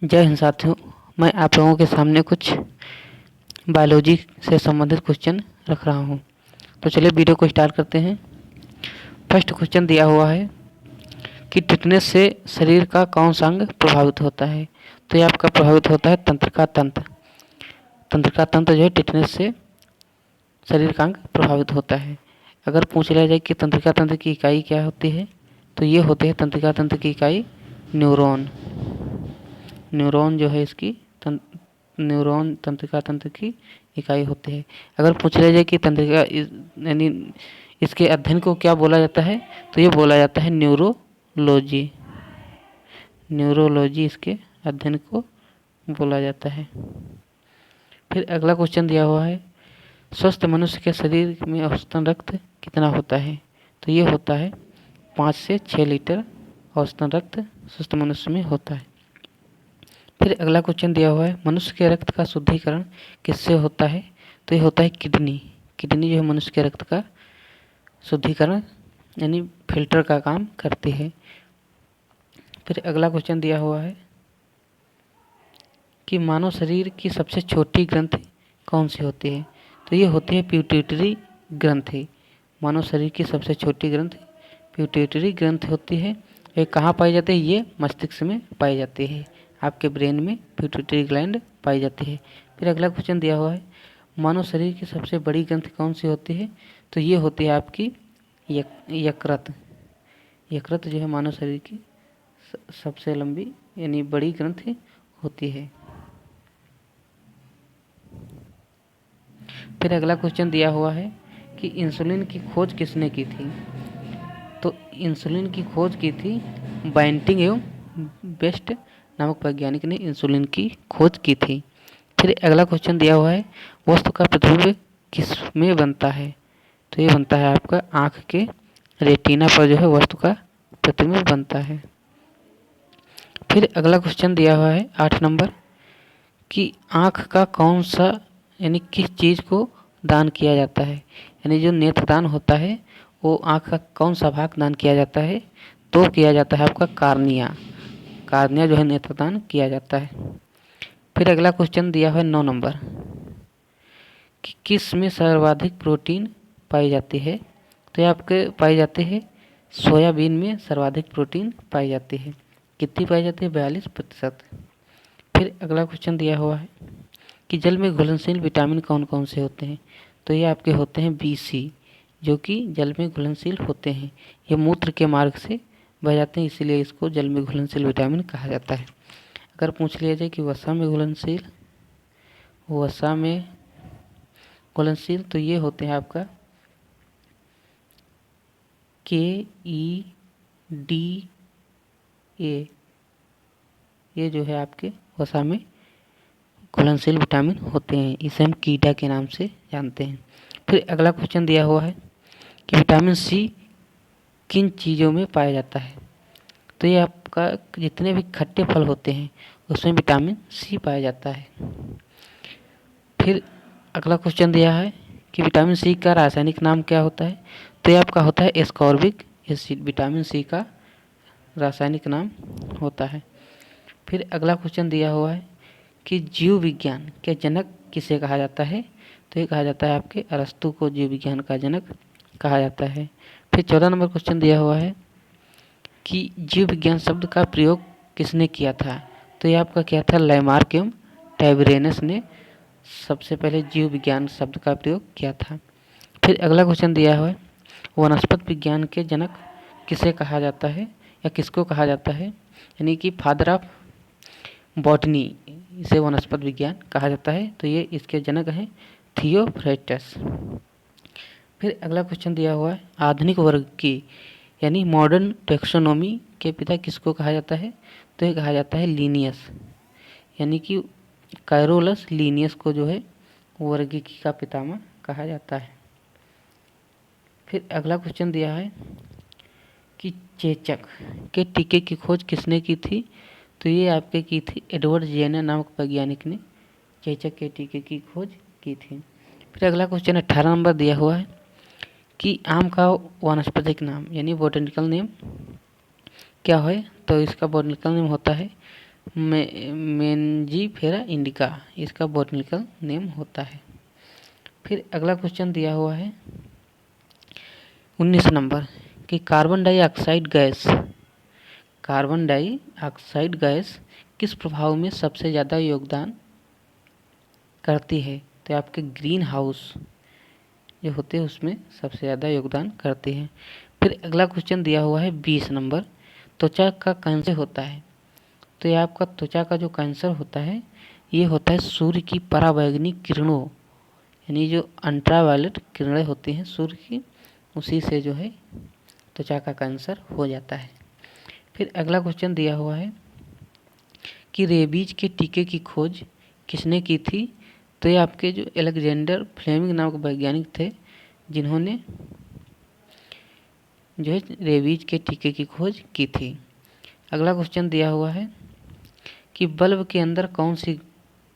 जय हिंद साथियों, मैं आप लोगों के सामने कुछ बायोलॉजी से संबंधित क्वेश्चन रख रहा हूं। तो चलिए वीडियो को स्टार्ट करते हैं। फर्स्ट क्वेश्चन दिया हुआ है कि टिटनेस से शरीर का कौन सा अंग प्रभावित होता है। तो ये आपका प्रभावित होता है तंत्रिका तंत्र। तंत्रिका तंत्र जो है टिटनेस से शरीर का अंग प्रभावित होता है। अगर पूछ लिया जाए कि तंत्रिका तंत्र की इकाई क्या होती है, तो ये होती है तंत्रिका तंत्र की इकाई न्यूरॉन। न्यूरॉन जो है इसकी न्यूरॉन तंत्रिका तंत्र की इकाई होती है। अगर पूछ लिया जाए कि तंत्रिका यानी इसके अध्ययन को क्या बोला जाता है, तो ये बोला जाता है न्यूरोलॉजी। न्यूरोलॉजी इसके अध्ययन को बोला जाता है। फिर अगला क्वेश्चन दिया हुआ है, स्वस्थ मनुष्य के शरीर में औसतन रक्त कितना होता है। तो ये होता है 5 से 6 लीटर औसतन रक्त स्वस्थ मनुष्य में होता है। फिर अगला क्वेश्चन दिया हुआ है, मनुष्य के रक्त का शुद्धिकरण किससे होता है। तो ये होता है किडनी। किडनी जो है मनुष्य के रक्त का शुद्धिकरण यानी फिल्टर का काम करती है। फिर अगला क्वेश्चन दिया हुआ है कि मानव शरीर की सबसे छोटी ग्रंथि कौन सी होती है। तो ये होती है पिट्यूटरी ग्रंथि। मानव शरीर की सबसे छोटी ग्रंथि पिट्यूटरी ग्रंथि होती है। ये कहाँ पाई जाती है? ये मस्तिष्क में पाई जाती है। आपके ब्रेन में पिट्यूटरी ग्लैंड पाई जाती है। फिर अगला क्वेश्चन दिया हुआ है, मानव शरीर की सबसे बड़ी ग्रंथि कौन सी होती है। तो ये होती है आपकी यकृत। यकृत जो है मानव शरीर की सबसे लंबी यानी बड़ी ग्रंथि होती है। फिर अगला क्वेश्चन दिया हुआ है कि इंसुलिन की खोज किसने की थी। तो इंसुलिन की खोज की थी बैंटिंग एवं बेस्ट नामक वैज्ञानिक ने इंसुलिन की खोज की थी। फिर अगला क्वेश्चन दिया हुआ है, वस्तु का प्रतिबिंब किस में बनता है। तो ये बनता है आपका आँख के रेटिना पर जो है वस्तु का प्रतिबिंब बनता है। फिर अगला क्वेश्चन दिया हुआ है 8 नंबर कि आँख का कौन सा यानी किस चीज़ को दान किया जाता है। यानी जो नेत्रदान होता है वो आँख का कौन सा भाग दान किया जाता है। तो किया जाता है आपका कार्निया। कार्निया जो है नेत्रदान किया जाता है। फिर अगला क्वेश्चन दिया हुआ है 9 नंबर कि किस में सर्वाधिक प्रोटीन पाई जाती है। तो ये आपके पाई जाती है सोयाबीन में सर्वाधिक प्रोटीन पाई जाती है। कितनी पाई जाती है? 42%। फिर अगला क्वेश्चन दिया हुआ है कि जल में घुलनशील विटामिन कौन कौन से होते हैं। तो ये आपके होते हैं BC, जो कि जल में घुलनशील होते हैं। ये मूत्र के मार्ग से बह जाते हैं, इसीलिए इसको जल में घुलनशील विटामिन कहा जाता है। अगर पूछ लिया जाए कि वसा में घुलनशील तो ये होते हैं आपका KEDA। ये जो है आपके वसा में घुलनशील विटामिन होते हैं, इसे हम कीड़ा के नाम से जानते हैं। फिर अगला क्वेश्चन दिया हुआ है कि विटामिन C किन चीज़ों में पाया जाता है। तो ये आपका जितने भी खट्टे फल होते हैं उसमें विटामिन C पाया जाता है। फिर अगला क्वेश्चन दिया है कि विटामिन C का रासायनिक नाम क्या होता है। तो ये आपका होता है एस्कॉर्बिक एसिड। विटामिन C का रासायनिक नाम होता है। फिर अगला क्वेश्चन दिया हुआ है कि जीव विज्ञान के जनक किसे कहा जाता है। तो ये कहा जाता है आपके अरस्तु को जीव विज्ञान का जनक कहा जाता है। फिर 14 नंबर क्वेश्चन दिया हुआ है कि जीव विज्ञान शब्द का प्रयोग किसने किया था। तो ये आपका क्या था? लैमार्क एवं टैबरेनस ने सबसे पहले जीव विज्ञान शब्द का प्रयोग किया था। फिर अगला क्वेश्चन दिया हुआ है, वनस्पति विज्ञान के जनक किसे कहा जाता है या किसको कहा जाता है। यानी कि फादर ऑफ बॉटनी, इसे वनस्पति विज्ञान कहा जाता है। तो ये इसके जनक हैं थियोफ्रास्टस। फिर अगला क्वेश्चन दिया हुआ है, आधुनिक वर्ग की यानी मॉडर्न टेक्सोनोमी के पिता किसको कहा जाता है। तो ये कहा जाता है लीनियस। यानी कि कैरोलस लीनियस को जो है वर्गीकी का पितामह कहा जाता है। फिर अगला क्वेश्चन दिया है कि चेचक के टीके की खोज किसने की थी। तो ये आपके की थी एडवर्ड जेनर नामक वैज्ञानिक ने चेचक के टीके की खोज की थी। फिर अगला क्वेश्चन 18 नंबर दिया हुआ है कि आम का वानस्पतिक नाम यानी बोटेनिकल नेम क्या है। तो इसका बोटेनिकल नेम होता है मेंजीफेरा इंडिका इसका बॉटनिकल नेम होता है। फिर अगला क्वेश्चन दिया हुआ है 19 नंबर कि कार्बन डाइऑक्साइड गैस किस प्रभाव में सबसे ज़्यादा योगदान करती है। तो आपके ग्रीन हाउस जो होते हैं उसमें सबसे ज़्यादा योगदान करते हैं। फिर अगला क्वेश्चन दिया हुआ है 20 नंबर त्वचा का कैंसर होता है। तो ये आपका त्वचा का जो कैंसर होता है ये होता है सूर्य की पराबैंगनी किरणों यानी जो अल्ट्रावायलेट किरणें होती हैं सूर्य की, उसी से जो है त्वचा का कैंसर हो जाता है। फिर अगला क्वेश्चन दिया हुआ है कि रेबीज के टीके की खोज किसने की थी। तो ये आपके जो अलेक्जेंडर फ्लेमिंग नामक वैज्ञानिक थे जिन्होंने जो है रेबीज के टीके की खोज की थी। अगला क्वेश्चन दिया हुआ है कि बल्ब के अंदर कौन सी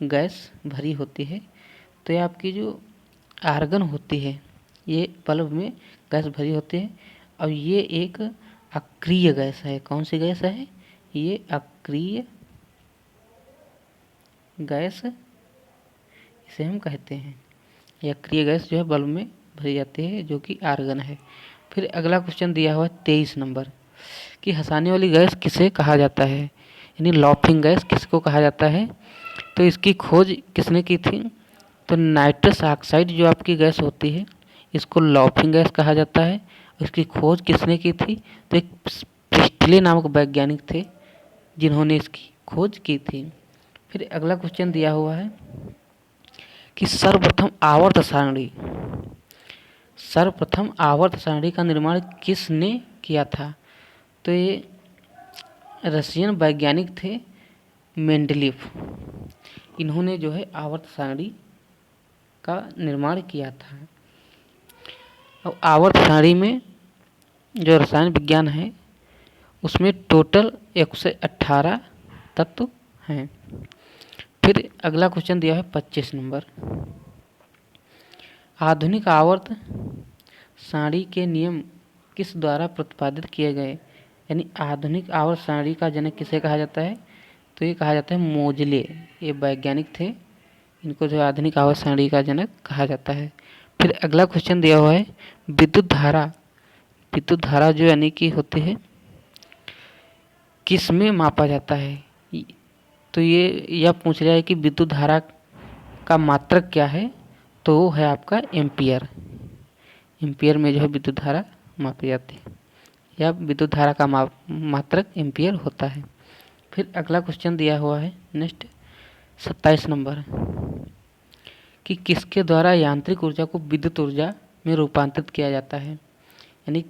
गैस भरी होती है। तो ये आपकी जो आर्गन होती है ये बल्ब में गैस भरी होती है और ये एक अक्रिय गैस है। कौन सी गैस है? ये अक्रिय गैस इसे हम कहते हैं। यह अक्रिय गैस जो है बल्ब में भरी जाती है जो कि आर्गन है। फिर अगला क्वेश्चन दिया हुआ 23 नंबर कि हंसाने वाली गैस किसे कहा जाता है, यानी लॉफिंग गैस किसको कहा जाता है। तो इसकी खोज किसने की थी। तो नाइट्रस ऑक्साइड जो आपकी गैस होती है इसको लॉफिंग गैस कहा जाता है। इसकी खोज किसने की थी। तो एक प्रिस्टले नामक वैज्ञानिक थे जिन्होंने इसकी खोज की थी। फिर अगला क्वेश्चन दिया हुआ है कि सर्वप्रथम आवर्त सारणी का निर्माण किसने किया था। तो ये रशियन वैज्ञानिक थे मेंडलीफ। इन्होंने जो है आवर्त सारणी का निर्माण किया था। अब आवर्त सारणी में जो रसायन विज्ञान है उसमें टोटल 118 तत्व हैं। फिर अगला क्वेश्चन दिया है 25 नंबर आधुनिक आवर्त सारणी के नियम किस द्वारा प्रतिपादित किए गए। यानी आधुनिक आवर्त सारणी का जनक किसे कहा जाता है। तो ये कहा जाता है मोजले। ये वैज्ञानिक थे, इनको जो आधुनिक आवर्त सारणी का जनक कहा जाता है। फिर अगला क्वेश्चन दिया हुआ है विद्युत धारा जो यानी कि होती है किस में मापा जाता है। तो ये यह पूछ रहा है कि विद्युत धारा का मात्रक क्या है। तो वो है आपका एम्पियर में जो है विद्युत धारा मापी जाती है या विद्युत धारा का मात्रक एम्पियर होता है। फिर अगला क्वेश्चन दिया हुआ है नेक्स्ट 27 नंबर कि किसके द्वारा यांत्रिक ऊर्जा को विद्युत ऊर्जा में रूपांतरित किया जाता है। यानी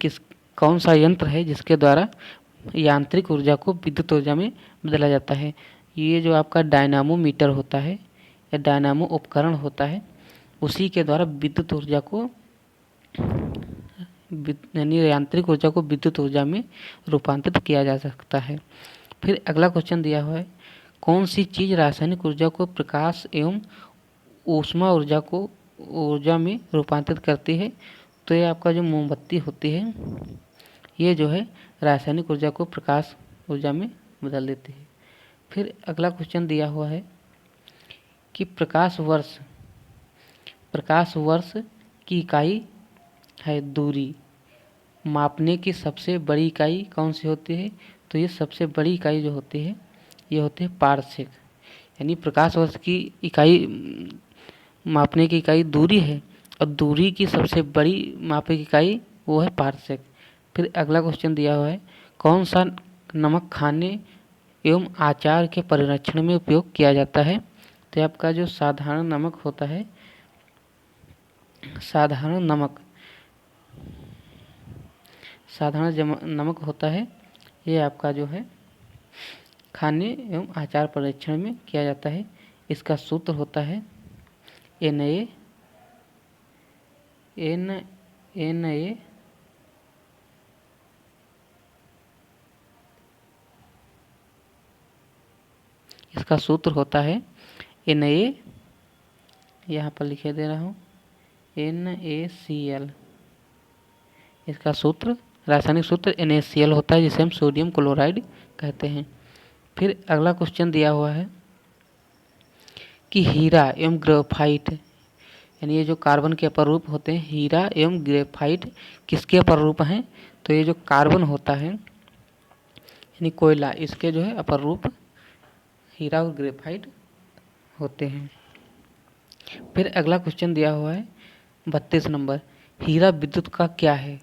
कौन सा यंत्र है जिसके द्वारा यांत्रिक ऊर्जा को विद्युत ऊर्जा में बदला जाता है। ये जो आपका डायनामोमीटर होता है या डायनामो उपकरण होता है उसी के द्वारा विद्युत ऊर्जा को यानी यांत्रिक ऊर्जा को विद्युत ऊर्जा में रूपांतरित किया जा सकता है। फिर अगला क्वेश्चन दिया हुआ है कौन सी चीज़ रासायनिक ऊर्जा को प्रकाश एवं ऊष्मा ऊर्जा में रूपांतरित करती है। तो ये आपका जो मोमबत्ती होती है ये जो है रासायनिक ऊर्जा को प्रकाश ऊर्जा में बदल देती है। फिर अगला क्वेश्चन दिया हुआ है कि प्रकाश वर्ष की इकाई है दूरी मापने की सबसे बड़ी इकाई कौन सी होती है। तो ये सबसे बड़ी इकाई जो होती है ये होती है पारसेक। यानी प्रकाश वर्ष की इकाई मापने की इकाई दूरी है और दूरी की सबसे बड़ी मापने की इकाई वो है पारसेक। फिर अगला क्वेश्चन दिया हुआ है कौन सा नमक खाने एवं आचार के परिरक्षण में उपयोग किया जाता है। तो आपका जो साधारण नमक होता है साधारण नमक होता है ये आपका जो है खाने एवं आचार परीक्षण में किया जाता है। इसका सूत्र होता है Na इसका सूत्र होता है Na यहाँ पर लिखे दे रहा हूँ NaCl। इसका सूत्र रासायनिक सूत्र NaCl होता है जिसे हम सोडियम क्लोराइड कहते हैं। फिर अगला क्वेश्चन दिया हुआ है कि हीरा एवं ग्रेफाइट, यानी ये जो कार्बन के अपर रूप होते हैं हीरा एवं ग्रेफाइट किसके अपर रूप हैं? तो ये जो कार्बन होता है यानी कोयला, इसके जो है अपर रूप हीरा और ग्रेफाइट होते हैं। फिर अगला क्वेश्चन दिया हुआ है 32 नंबर, हीरा विद्युत का क्या है?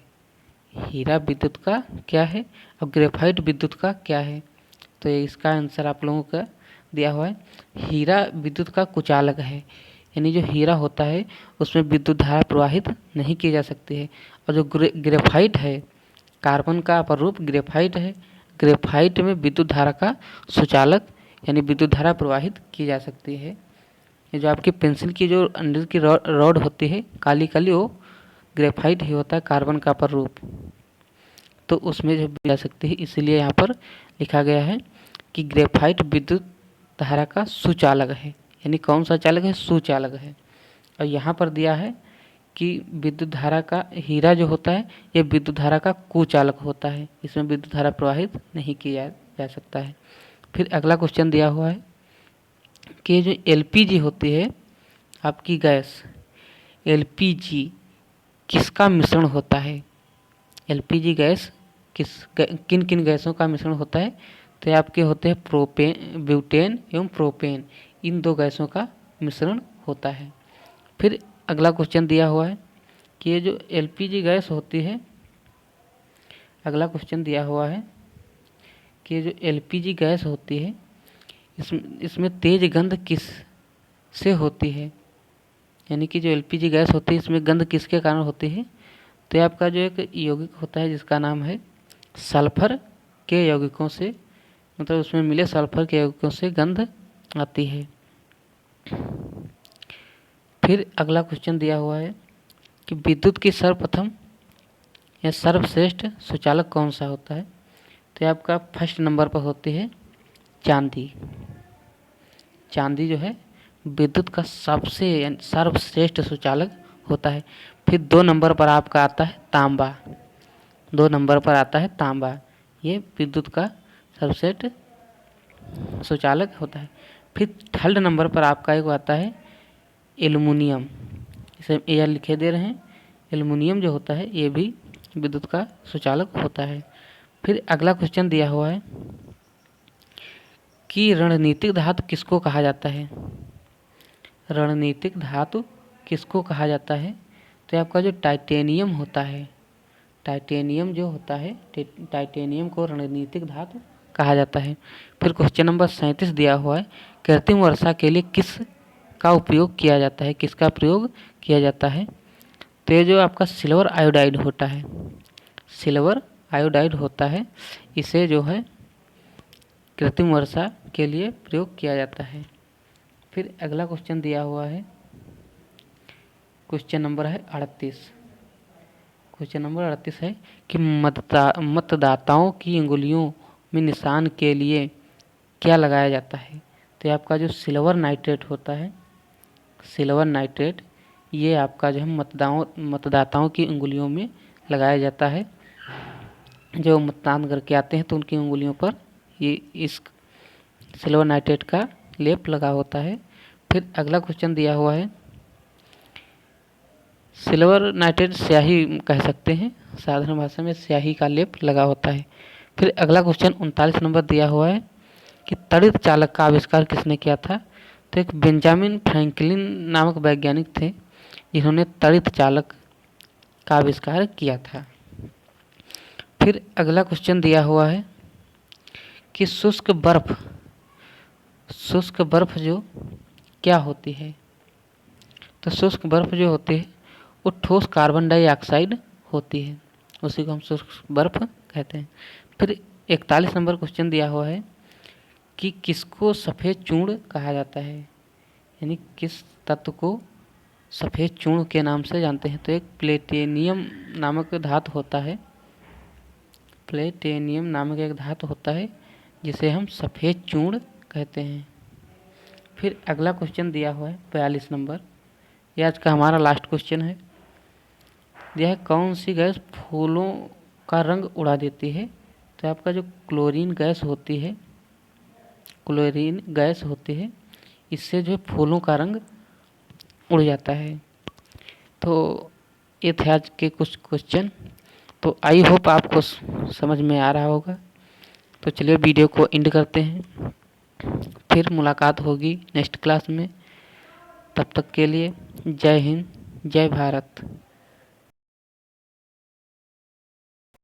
हीरा विद्युत का क्या है और ग्रेफाइट विद्युत का क्या है? तो इसका आंसर आप लोगों का दिया हुआ है, हीरा विद्युत का कुचालक है, यानी जो हीरा होता है उसमें विद्युत धारा प्रवाहित नहीं की जा सकती है। और जो ग्रेफाइट है, कार्बन का अपर रूप ग्रेफाइट है, ग्रेफाइट में विद्युत धारा का सुचालक यानी विद्युत धारा प्रवाहित की जा सकती है। ये जो आपकी पेंसिल की जो अंदर की रॉड होती है काली काली, वो ग्रेफाइट ही होता है, कार्बन का अपर रूप, तो उसमें जो जा सकती है, इसलिए यहाँ पर लिखा गया है कि ग्रेफाइट विद्युत धारा का सुचालक है, यानी कौन सा चालक है? सुचालक है। और यहाँ पर दिया है कि विद्युत धारा का, हीरा जो होता है ये विद्युत धारा का कुचालक होता है, इसमें विद्युत धारा प्रवाहित नहीं किया जा सकता है। फिर अगला क्वेश्चन दिया हुआ है कि जो एलपीजी होती है आपकी गैस, एलपीजी किसका मिश्रण होता है? एलपीजी गैस किन किन गैसों का मिश्रण होता है? तो ये आपके होते हैं प्रोपेन, ब्यूटेन एवं प्रोपेन, इन दो गैसों का मिश्रण होता है। फिर अगला क्वेश्चन दिया हुआ है कि ये जो एलपीजी गैस होती है, अगला क्वेश्चन दिया हुआ है कि ये जो एलपीजी गैस होती है इसमें तेज गंध किस से होती है? यानी कि जो एलपीजी गैस होती है इसमें गंध किसके कारण होती है? तो आपका जो एक यौगिक होता है जिसका नाम है सल्फर के यौगिकों से, मतलब उसमें मिले सल्फर के यौगिकों से गंध आती है। फिर अगला क्वेश्चन दिया हुआ है कि विद्युत की सर्वप्रथम या सर्वश्रेष्ठ सुचालक कौन सा होता है? तो आपका फर्स्ट नंबर पर होती है चांदी। चांदी जो है विद्युत का सबसे सर्वश्रेष्ठ सुचालक होता है। फिर 2 नंबर पर आपका आता है तांबा, 2 नंबर पर आता है तांबा, ये विद्युत का सर्वश्रेष्ठ सुचालक होता है। फिर 3rd नंबर पर आपका एक आता है एल्युमिनियम, इसे यह लिखे दे रहे हैं, एल्युमिनियम जो होता है ये भी विद्युत का सुचालक होता है। फिर अगला क्वेश्चन दिया हुआ है कि रणनीतिक धातु किसको कहा जाता है? रणनीतिक धातु किसको कहा जाता है? तो आपका जो टाइटेनियम होता है, टाइटेनियम जो होता है, टाइटेनियम को रणनीतिक धातु कहा जाता है। फिर क्वेश्चन नंबर 37 दिया हुआ है, कृत्रिम वर्षा के लिए किस का उपयोग किया जाता है? किसका प्रयोग किया जाता है? तो ये जो आपका सिल्वर आयोडाइड होता है, सिल्वर आयोडाइड होता है, इसे जो है कृत्रिम वर्षा के लिए प्रयोग किया जाता है। फिर अगला क्वेश्चन दिया हुआ है, क्वेश्चन नंबर है 38, क्वेश्चन नंबर 38 है कि मतदाताओं की अंगुलियों में निशान के लिए क्या लगाया जाता है? तो आपका जो सिल्वर नाइट्रेट होता है, सिल्वर नाइट्रेट, ये आपका जो है मतदाताओं की अंगुलियों में लगाया जाता है। जो मतदान करके आते हैं तो उनकी अंगुलियों पर ये इस सिल्वर नाइट्रेट का लेप लगा होता है। फिर अगला क्वेश्चन दिया हुआ है, सिल्वर नाइट्रेट स्याही कह सकते हैं, साधारण भाषा में स्याही का लेप लगा होता है। फिर अगला क्वेश्चन 39 नंबर दिया हुआ है कि तड़ित चालक का आविष्कार किसने किया था? तो एक बेंजामिन फ्रैंकलिन नामक वैज्ञानिक थे जिन्होंने तड़ित चालक का आविष्कार किया था। फिर अगला क्वेश्चन दिया हुआ है कि शुष्क बर्फ जो क्या होती है? तो शुष्क बर्फ जो होती है वो ठोस कार्बन डाइऑक्साइड होती है, उसी को हम शुष्क बर्फ कहते हैं। फिर 41 नंबर क्वेश्चन दिया हुआ है कि किसको सफ़ेद चूर्ण कहा जाता है? यानी किस तत्व को सफ़ेद चूर्ण के नाम से जानते हैं? तो एक प्लेटिनियम नामक धातु होता है, प्लेटिनियम नामक एक धातु होता है जिसे हम सफ़ेद चूर्ण कहते हैं। फिर अगला क्वेश्चन दिया हुआ है 42 नंबर, ये आज का हमारा लास्ट क्वेश्चन है। यह कौन सी गैस फूलों का रंग उड़ा देती है? तो आपका जो क्लोरीन गैस होती है, क्लोरीन गैस होती है, इससे जो फूलों का रंग उड़ जाता है। तो ये थे आज के कुछ क्वेश्चन। तो आई होप आपको समझ में आ रहा होगा। तो चलिए वीडियो को एंड करते हैं, फिर मुलाकात होगी नेक्स्ट क्लास में। तब तक के लिए जय हिंद, जय भारत।